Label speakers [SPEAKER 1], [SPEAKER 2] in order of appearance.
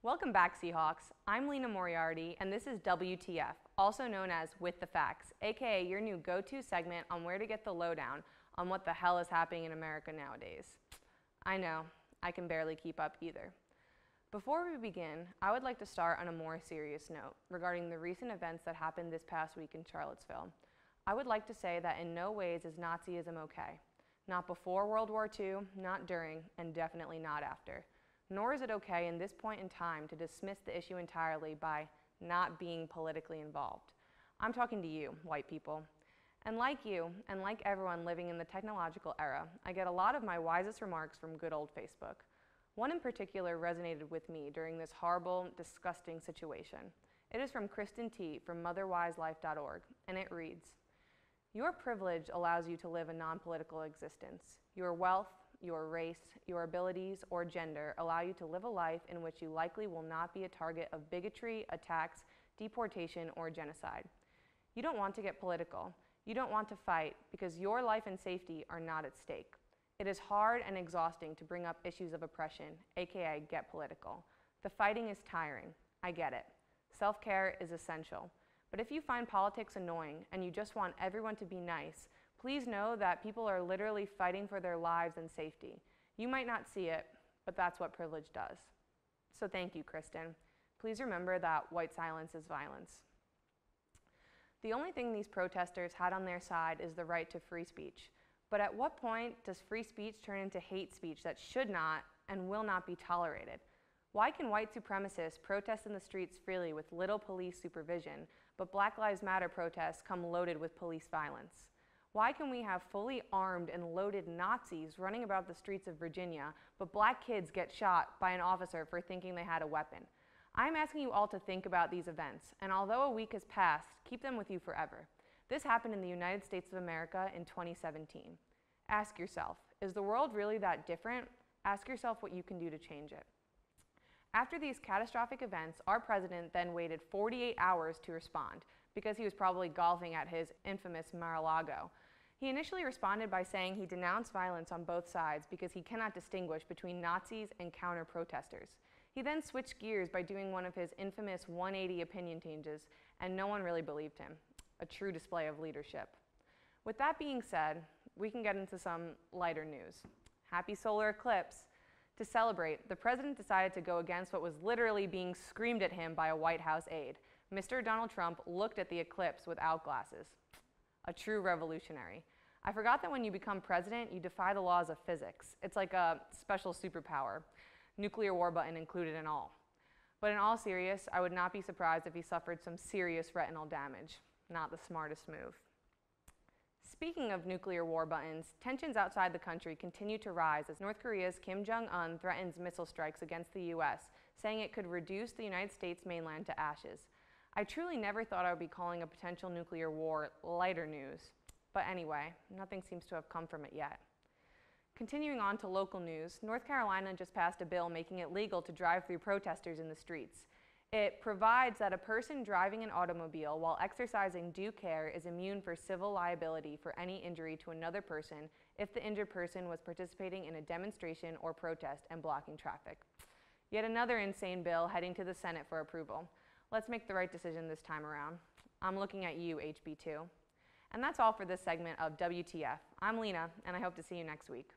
[SPEAKER 1] Welcome back, Seahawks. I'm Lena Moriarty, and this is WTF, also known as With the Facts, aka your new go-to segment on where to get the lowdown on what the hell is happening in America nowadays. I know, I can barely keep up either. Before we begin, I would like to start on a more serious note regarding the recent events that happened this past week in Charlottesville. I would like to say that in no ways is Nazism okay. Not before World War II, not during, and definitely not after. Nor is it okay in this point in time to dismiss the issue entirely by not being politically involved. I'm talking to you, white people. And like you, and like everyone living in the technological era, I get a lot of my wisest remarks from good old Facebook. One in particular resonated with me during this horrible, disgusting situation. It is from Kristen T. from motherwiselife.org, and it reads, "Your privilege allows you to live a non-political existence. Your wealth, your race, your abilities, or gender allow you to live a life in which you likely will not be a target of bigotry, attacks, deportation, or genocide. You don't want to get political. You don't want to fight because your life and safety are not at stake. It is hard and exhausting to bring up issues of oppression, aka get political. The fighting is tiring. I get it. Self-care is essential. But if you find politics annoying and you just want everyone to be nice, please know that people are literally fighting for their lives and safety. You might not see it, but that's what privilege does." So thank you, Kristen. Please remember that white silence is violence. The only thing these protesters had on their side is the right to free speech. But at what point does free speech turn into hate speech that should not and will not be tolerated? Why can white supremacists protest in the streets freely with little police supervision, but Black Lives Matter protests come loaded with police violence? Why can we have fully armed and loaded Nazis running about the streets of Virginia, but black kids get shot by an officer for thinking they had a weapon? I'm asking you all to think about these events, and although a week has passed, keep them with you forever. This happened in the United States of America in 2017. Ask yourself, is the world really that different? Ask yourself what you can do to change it. After these catastrophic events, our president then waited 48 hours to respond, because he was probably golfing at his infamous Mar-a-Lago. He initially responded by saying he denounced violence on both sides because he cannot distinguish between Nazis and counter-protesters. He then switched gears by doing one of his infamous 180 opinion changes, and no one really believed him. A true display of leadership. With that being said, we can get into some lighter news. Happy solar eclipse. To celebrate, the president decided to go against what was literally being screamed at him by a White House aide. Mr. Donald Trump looked at the eclipse without glasses. A true revolutionary. I forgot that when you become president, you defy the laws of physics. It's like a special superpower, nuclear war button included and all. But in all seriousness, I would not be surprised if he suffered some serious retinal damage. Not the smartest move. Speaking of nuclear war buttons, tensions outside the country continue to rise as North Korea's Kim Jong-un threatens missile strikes against the US, saying it could reduce the United States mainland to ashes. I truly never thought I would be calling a potential nuclear war lighter news. But anyway, nothing seems to have come from it yet. Continuing on to local news, North Carolina just passed a bill making it legal to drive through protesters in the streets. It provides that a person driving an automobile while exercising due care is immune for civil liability for any injury to another person if the injured person was participating in a demonstration or protest and blocking traffic. Yet another insane bill heading to the Senate for approval. Let's make the right decision this time around. I'm looking at you, HB2. And that's all for this segment of WTF. I'm Lena, and I hope to see you next week.